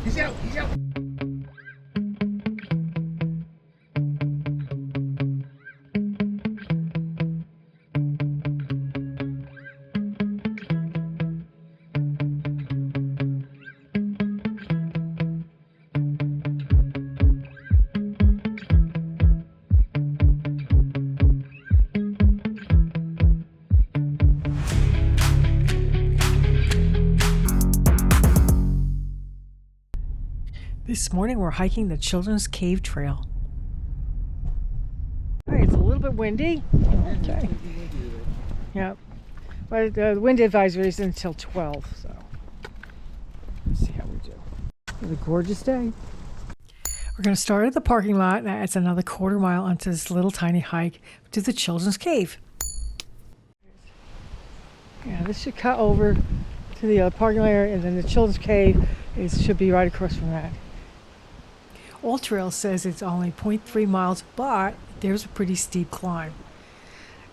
He's out. He's out. This morning we're hiking the Children's Cave Trail. All right, it's a little bit windy. Okay. Yep. But the wind advisory is until 12, so let's see how we do. It's a gorgeous day. We're going to start at the parking lot. It's another quarter mile onto this little tiny hike to the Children's Cave. Yeah, this should cut over to the parking lot area, and then the Children's Cave should be right across from that. All Trail says it's only 0.3 miles, but there's a pretty steep climb.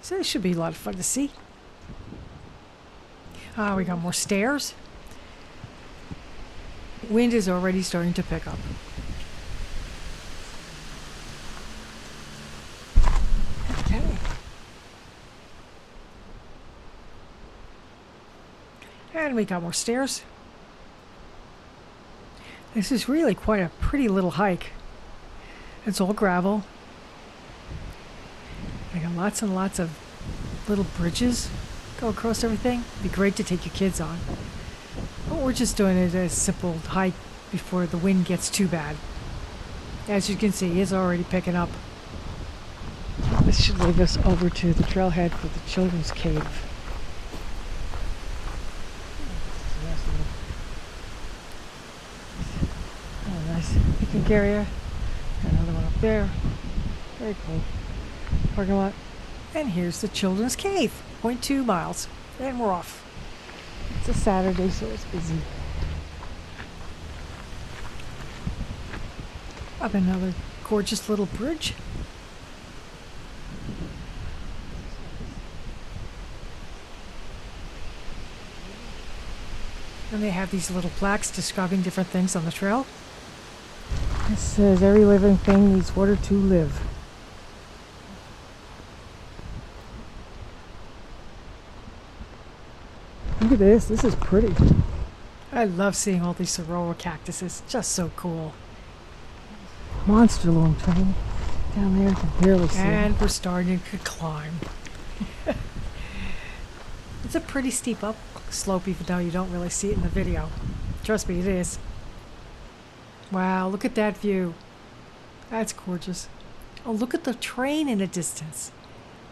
So it should be a lot of fun to see. We got more stairs. Wind is already starting to pick up. Okay. And we got more stairs. This is really quite a pretty little hike. It's all gravel. I got lots and lots of little bridges go across everything. It'd be great to take your kids on. But we're just doing it as a simple hike before the wind gets too bad. As you can see, it's already picking up. This should lead us over to the trailhead for the Children's Cave. Nice picnic area. Another one up there. Very cool. Parking lot. And here's the Children's Cave. 0.2 miles. And we're off. It's a Saturday, so it's busy. Up another gorgeous little bridge. And they have these little plaques describing different things on the trail. It says every living thing needs water to live. Look at this. This is pretty. I love seeing all these saguaro cactuses. Just so cool. Monster long train down there. You can barely see. And we're starting to climb. It's a pretty steep up slope, even though you don't really see it in the video. Trust me, it is. Wow, look at that view. That's gorgeous. Oh, look at the train in the distance.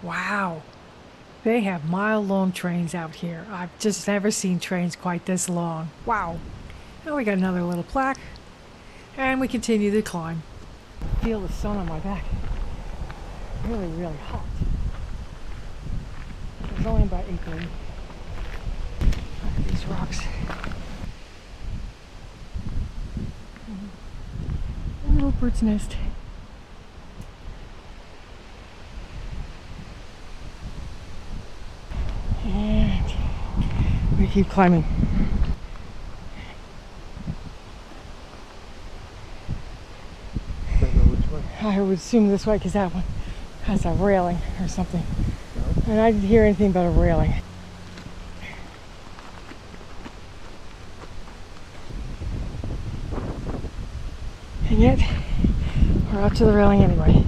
Wow. They have mile-long trains out here. I've just never seen trains quite this long. Wow. Now we got another little plaque. And we continue to climb. Feel the sun on my back. Really, really hot. It's only about 8:30. Look at these rocks. A little bird's nest. And we keep climbing. I would assume this way because that one has a railing or something. And I didn't hear anything but a railing. And yet, we're out to the railing anyway.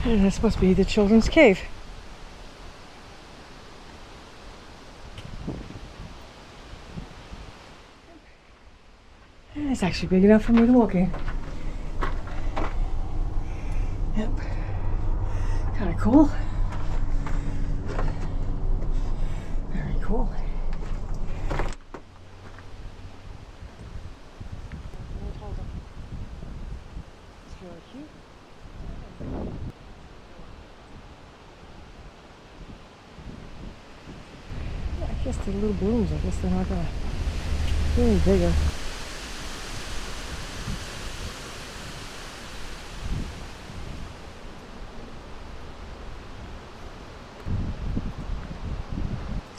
And that's supposed to be the Children's Cave. And it's actually big enough for me to walk in. Yep. Kind of cool. Very cool. It's really cute. Yeah, I guess the little blooms, I guess they're not gonna be any bigger.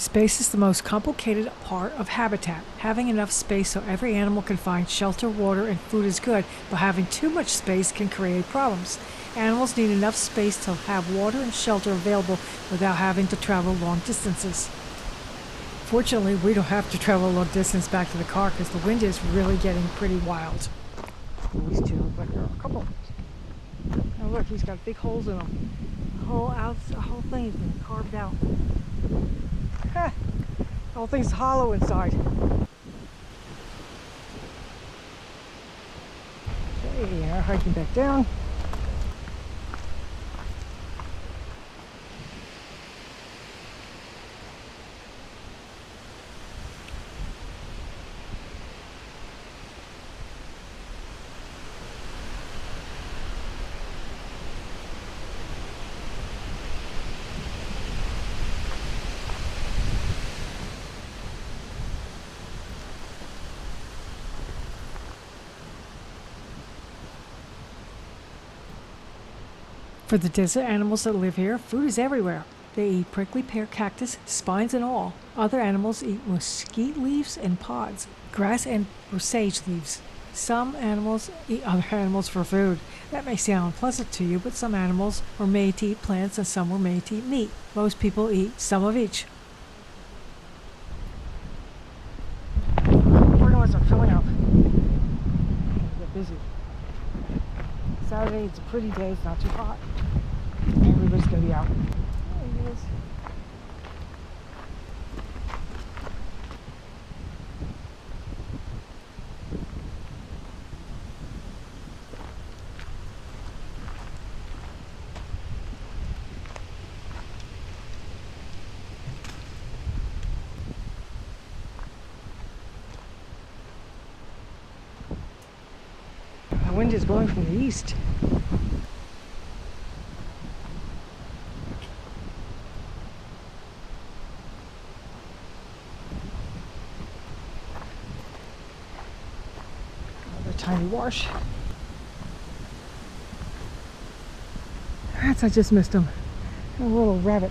Space is the most complicated part of habitat. Having enough space so every animal can find shelter, water, and food is good, but having too much space can create problems. Animals need enough space to have water and shelter available without having to travel long distances. Fortunately, we don't have to travel a long distance back to the car because the wind is really getting pretty wild. These two look like they're a couple. Oh look, he's got big holes in them. The whole thing has been carved out. The whole thing's hollow inside. Okay, now hiking back down. For the desert animals that live here, food is everywhere. They eat prickly pear cactus, spines and all. Other animals eat mesquite leaves and pods, grass and sage leaves. Some animals eat other animals for food. That may sound unpleasant to you, but some animals were made to eat plants and some were made to eat meat. Most people eat some of each. Organizers are filling up. Get busy. Saturday, it's a pretty day, it's not too hot. Everybody's gonna be out. There he is. The wind is blowing from the east. Another tiny wash. Rats, I just missed him. A little rabbit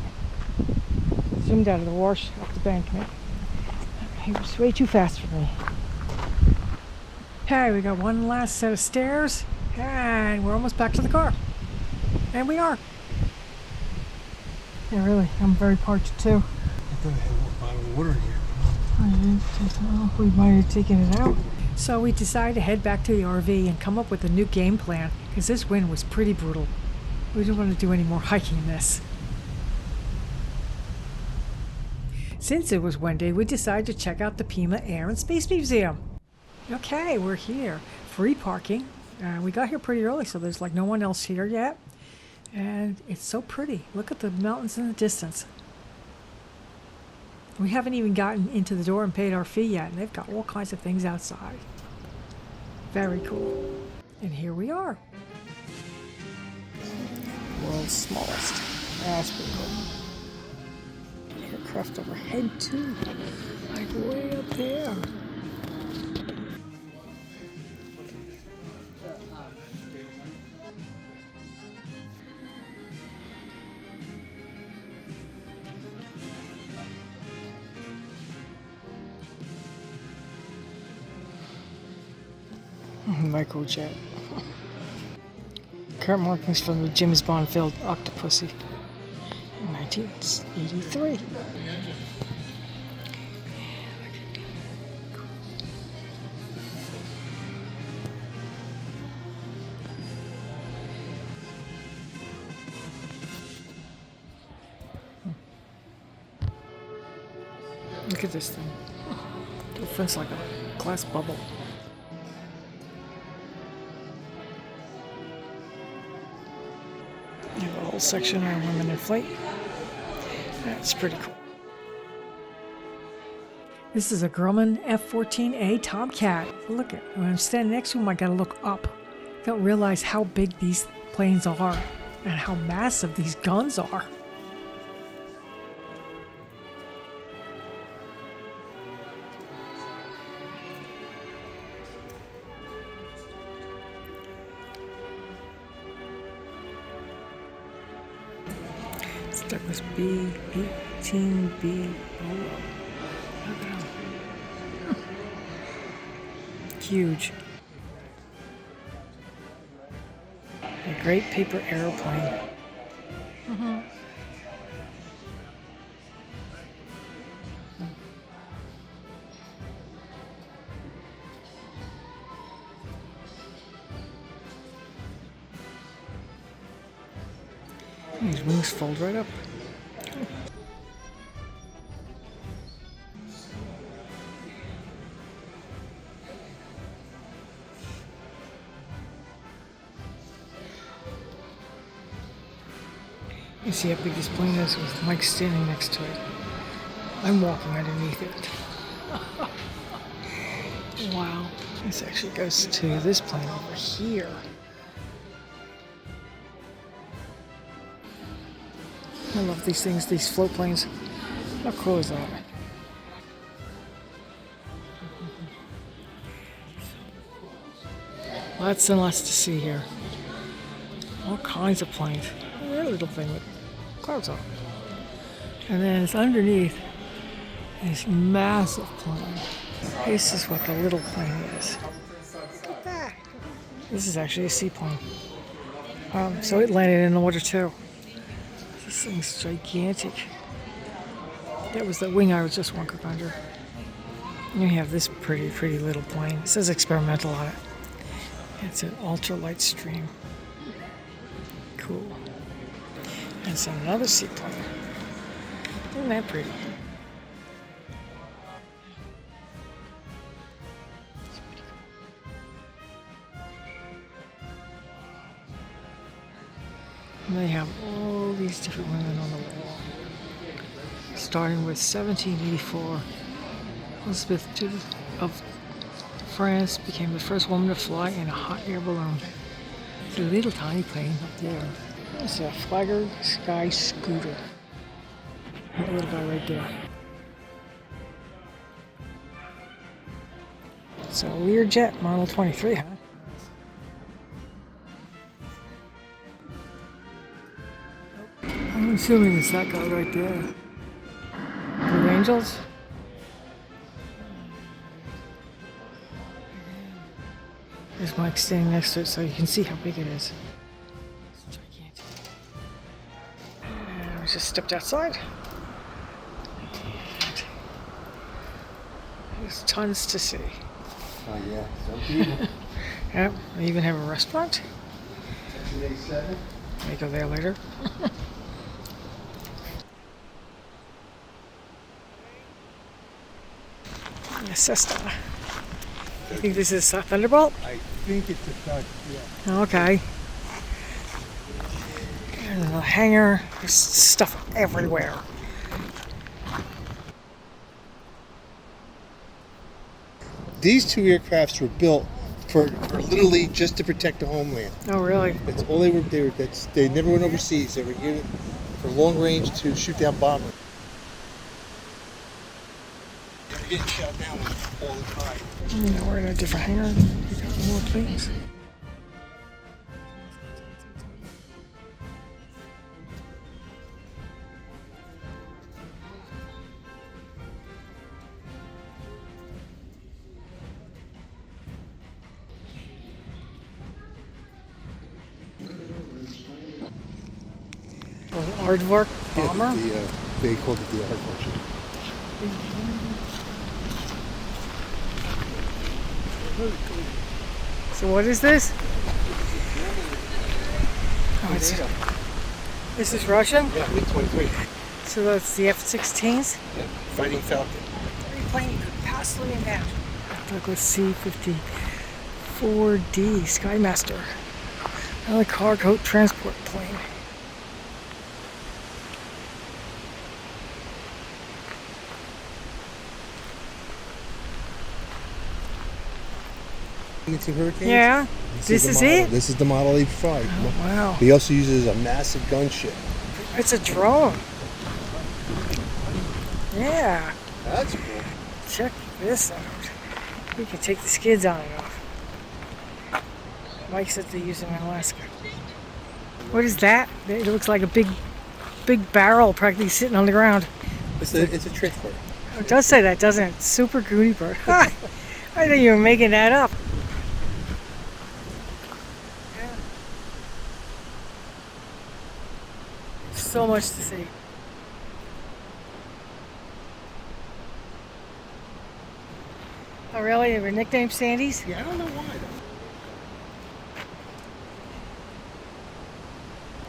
zoomed out of the wash up the bankment. He was way too fast for me. Okay, we got one last set of stairs, and we're almost back to the car. And we are. Yeah, really, I'm very parched too. I thought I had a bottle of water in here. We might have taken it out. So we decided to head back to the RV and come up with a new game plan, because this wind was pretty brutal. We didn't want to do any more hiking in this. Since it was windy, we decided to check out the Pima Air Space Museum. Okay, we're here. Free parking. We got here pretty early, so there's like no one else here yet. And it's so pretty. Look at the mountains in the distance. We haven't even gotten into the door and paid our fee yet, and they've got all kinds of things outside. Very cool. And here we are. World's smallest. That's pretty cool. Aircraft overhead too. Like way up there. Microjet. Current markings from the James Bond film Octopussy in 1983. Look at this thing. It feels like a glass bubble. You have a whole section on women in flight. That's pretty cool. This is a Grumman F-14A Tomcat. Look at when I'm standing next to him, I gotta look up. I don't realize how big these planes are and how massive these guns are. That was B. Team B Polo. Look at 'em. Huge. A great paper airplane. These wings fold right up. You see how big this plane is with Mike standing next to it. I'm walking underneath it. Wow. This actually goes to this plane over here. I love these things, these float planes. How cool is that? Lots and lots to see here. All kinds of planes. A little thing with clouds on it. And then it's underneath this massive plane. This is what the little plane is. Look at that. This is actually a seaplane. So it landed in the water too. This thing's gigantic. That was the wing I was just walking under. And you have this pretty little plane. It says experimental on it. It's an ultralight stream. Cool. And it's another seaplane. Isn't that pretty? And they have all these different women on the wall. Starting with 1784, Elizabeth II of France became the first woman to fly in a hot air balloon. It's a little tiny plane up there. It's a Flagger Sky Scooter. That little guy right there. It's a Learjet Model 23, huh? I'm assuming it's that guy right there. Blue Angels? There's Mike standing next to it so you can see how big it is. It's gigantic. And we just stepped outside. And there's tons to see. Oh yeah, some people. Yep, they even have a restaurant. May go there later. A Cessna. You think this is a Thunderbolt? I think it's a thug, yeah. Okay. And the hangar, there's stuff everywhere. These two aircrafts were built for literally just to protect the homeland. Oh, really? That's all they were. They never went overseas. They were here for long range to shoot down bombers. They're getting shot down all the time. We're in a different hangar. We got more planes. Aardvark bomber? Yeah, they called it the Aardvark. So what is this? Oh, this is Russian? Yeah, MiG-23. So that's the F-16s? Yeah, Fighting Falcon. Every plane you could possibly imagine. Douglas C-54D Skymaster. Another cargo transport plane. Into hurricanes? Yeah. This is it? This is the Model 85. Oh, wow. He also uses a massive gunship. It's a drone. Yeah. That's cool. Check this out. We can take the skids on and off. Mike said they use them in Alaska. What is that? It looks like a big barrel practically sitting on the ground. It's a trick bird. It does say that, doesn't it? Super Goody Bird. I think you were making that up. Yeah. So much to see. Oh, really? They were nicknamed Sandies? Yeah, I don't know why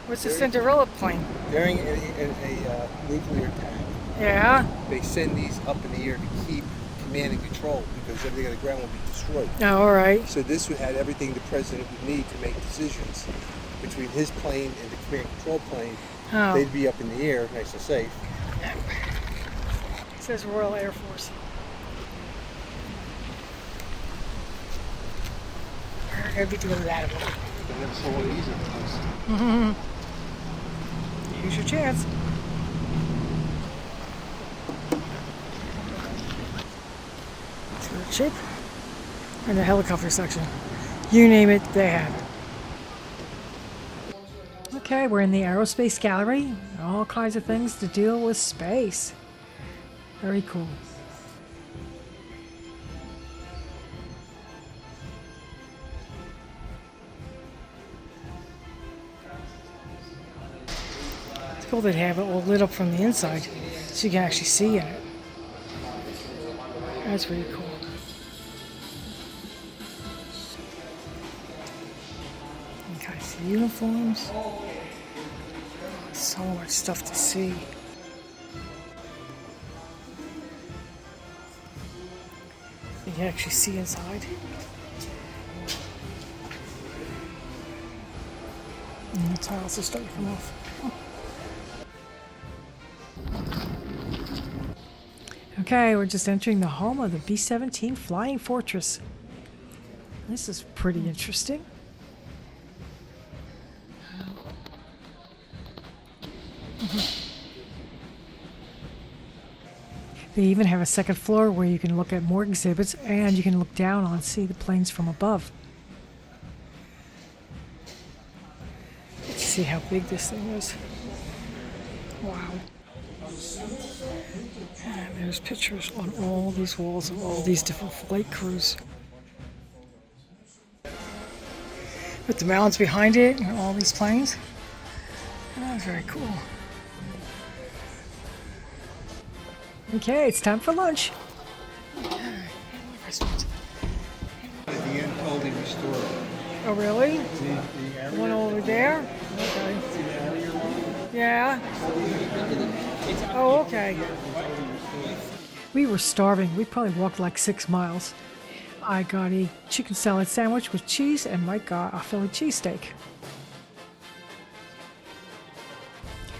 What's the Cinderella plane? though. During a nuclear attack, Yeah. they send these up in the air to keep command and control because everything on the ground will be destroyed. Oh, all right. So this would had everything the president would need to make decisions between his plane and the command and control plane. Oh. They'd be up in the air, nice and safe. It says Royal Air Force. I'd be doing that. They never saw one of these in the place. Here's your chance. It's for the ship and the helicopter section. You name it, they have it. Okay, we're in the aerospace gallery. All kinds of things to deal with space. Very cool. It's cool they have it all lit up from the inside so you can actually see in it. That's really cool. You can kind of see uniforms. So much stuff to see. You can actually see inside. And the tiles are starting to come off. Okay, we're just entering the home of the B-17 Flying Fortress. This is pretty interesting. They even have a second floor where you can look at more exhibits and you can look down and see the planes from above. Let's see how big this thing is. Wow. And there's pictures on all these walls of all these different flight crews. With the mountains behind it and all these planes. That's very cool. Okay, it's time for lunch. At the end, totally restored. Oh, really? One over there? Okay. Yeah. Oh, okay. We were starving. We probably walked like 6 miles. I got a chicken salad sandwich with cheese, and Mike got a Philly cheesesteak.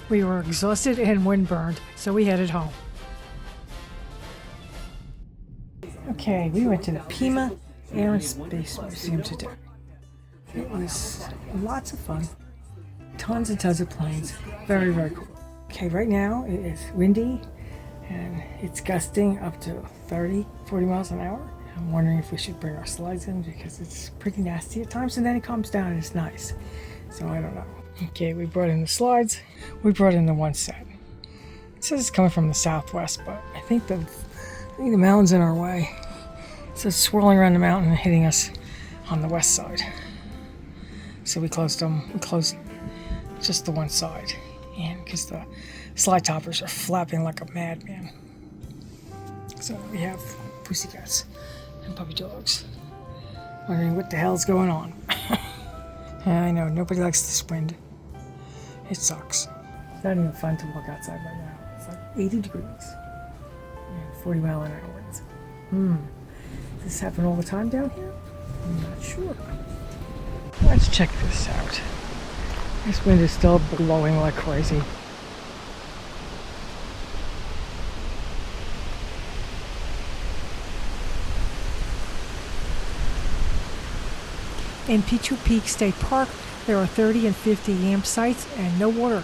We were exhausted and windburned, so we headed home. Okay, we went to the Pima Air Space Museum today. It was lots of fun. Tons and tons of planes. Very, very cool. Okay, right now it is windy and it's gusting up to 30, 40 miles an hour. I'm wondering if we should bring our slides in because it's pretty nasty at times, and then it calms down and it's nice. So I don't know. Okay, we brought in the slides. We brought in the one set. It says it's coming from the southwest, but I think the mountain's in our way. So it's swirling around the mountain and hitting us on the west side. So we closed them. We closed just the one side, and because the slide toppers are flapping like a madman. So we have pussycats and puppy dogs wondering what the hell's going on. Yeah, I know, nobody likes this wind. It sucks. It's not even fun to walk outside right now. It's like 80 degrees and 40 mile an hour winds. Does this happen all the time down here? I'm not sure. Let's check this out. This wind is still blowing like crazy. In Picacho Peak State Park, there are 30 and 50 amp sites and no water.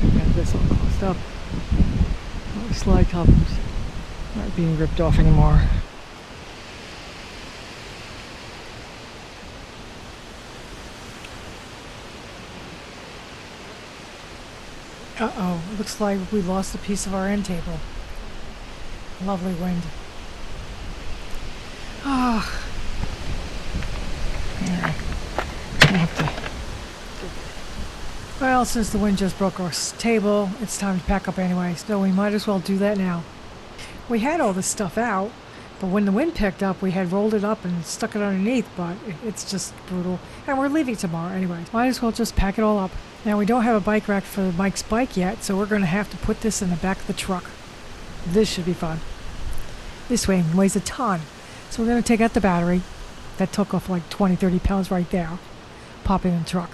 Got this all closed up. All the slide toppers aren't being ripped off anymore. Uh-oh, looks like we lost a piece of our end table. Lovely wind. Ah. Alright. Well, since the wind just broke our table, it's time to pack up anyway, so we might as well do that now. We had all this stuff out, but when the wind picked up, we had rolled it up and stuck it underneath, but it's just brutal. And we're leaving tomorrow anyway. Might as well just pack it all up. Now, we don't have a bike rack for Mike's bike yet, so we're going to have to put this in the back of the truck. This should be fun. This thing weighs a ton, so we're going to take out the battery. That took off like 20, 30 pounds right there. Pop it in the truck.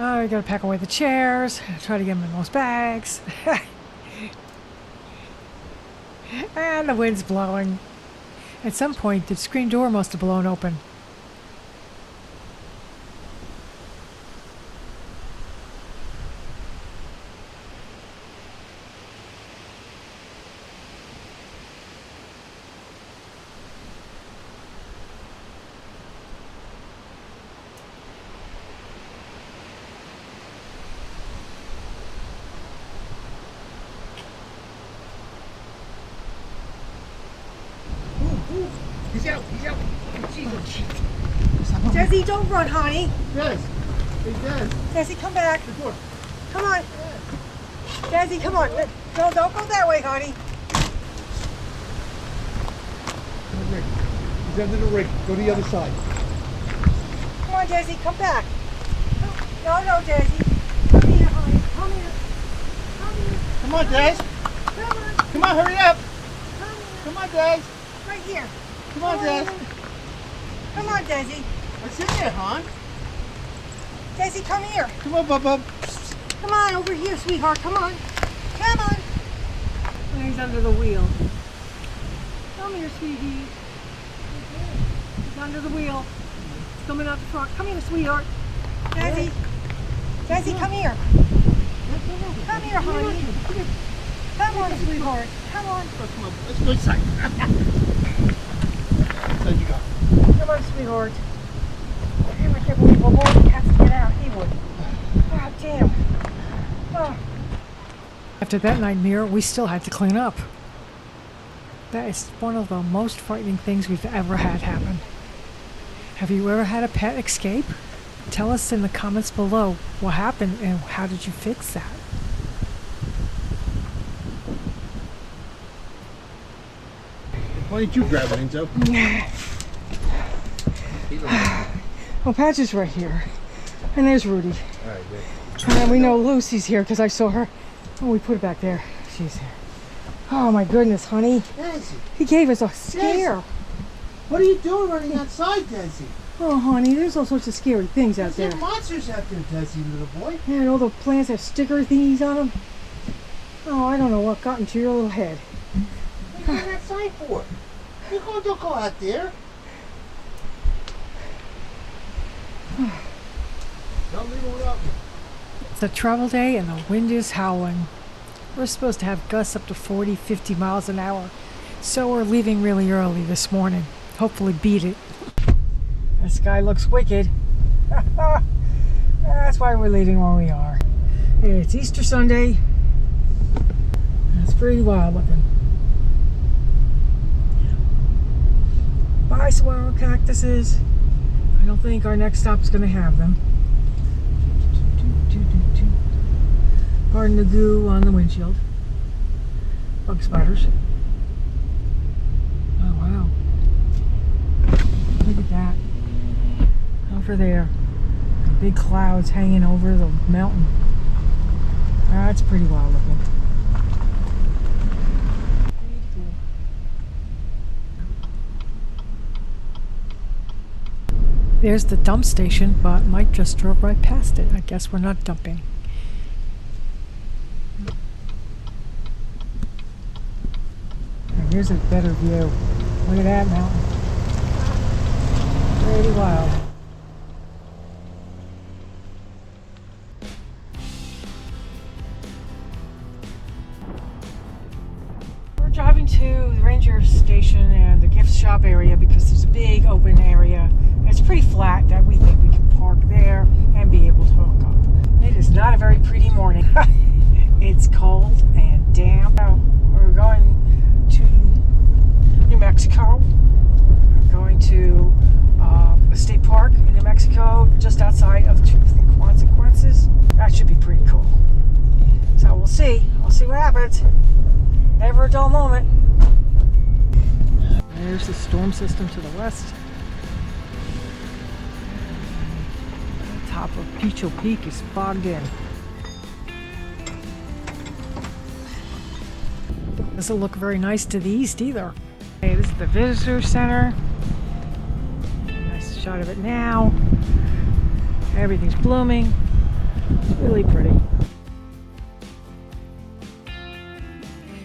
Oh, we gotta pack away the chairs, try to get them in those bags. And the wind's blowing. At some point, the screen door must have blown open. He's out. Desi, don't run, honey. Des. Hey, Des. Desi, come back. The door. Come on. Desi, come on. No, don't go that way, honey. The rig. He's under the rig. Go to the other side. Come on, Desi, come back. No, Desi. Come here, honey. Come here. Come on, Des. Come on. Come on, hurry up. Come here. Come on, Des. Right here. Come on, Des. Come on, Desi. What's in there, hon? Desi, come here. Come on, Bub. Come on, over here, sweetheart. Come on. Come on. And he's under the wheel. Come here, sweetie. He's under the wheel. He's coming out the front. Come here, sweetheart. Desi. Desi, come here. Come here, honey. Come on, sweetheart. Come on. Come on, let's go inside. Inside you go. Come on, sweetheart. Damn, I can't believe my boy has to get out. He would. Oh, damn. Oh. After that nightmare, we still had to clean up. That is one of the most frightening things we've ever had happen. Have you ever had a pet escape? Tell us in the comments below what happened and how did you fix that? Why don't you grab it, Enzo? Well, Patch is right here. And there's Rudy. All right, good. And then we know Lucy's here because I saw her. Oh, we put it back there. She's here. Oh my goodness, honey. Desi. He gave us a scare. What are you doing running outside, Desi? Oh, honey, there's all sorts of scary things out There there. are monsters out there, Desi, little boy. Yeah, and all the plants have sticker thingies on them. Oh, I don't know what got into your little head. What are you going outside for? Don't go out there. Don't leave it without me. It's a travel day and the wind is howling. We're supposed to have gusts up to 40, 50 miles an hour. So we're leaving really early this morning. Hopefully beat it. The sky looks wicked. That's why we're leaving where we are. It's Easter Sunday. It's pretty wild looking. Bye, saguaro cactuses. I don't think our next stop is going to have them. Pardon the goo on the windshield. Bug spiders. Oh, wow. Look at that. Over there. The big clouds hanging over the mountain. That's pretty wild looking. There's the dump station, but Mike just drove right past it. I guess we're not dumping. And here's a better view. Look at that mountain. Pretty wild. We're driving to the ranger station and the gift shop area because there's a big open area. It's pretty flat that we think we can park there. just outside of Truth and Consequences. That should be pretty cool. So we'll see. I'll see what happens. Never a dull moment. There's the storm system to the west. The top of Picacho Peak is fogged in. Doesn't look very nice to the east either. Hey, this is the visitor center. Nice shot of it now. Everything's blooming. Really pretty.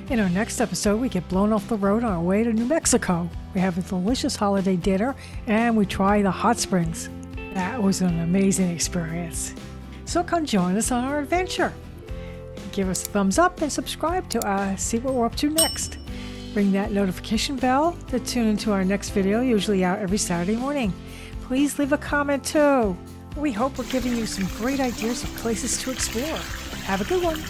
In our next episode, we get blown off the road on our way to New Mexico. We have a delicious holiday dinner and we try the hot springs. That was an amazing experience. So come join us on our adventure. Give us a thumbs up and subscribe to see what we're up to next. Ring that notification bell to tune into our next video, usually out every Saturday morning. Please leave a comment too. We hope we're giving you some great ideas of places to explore. Have a good one.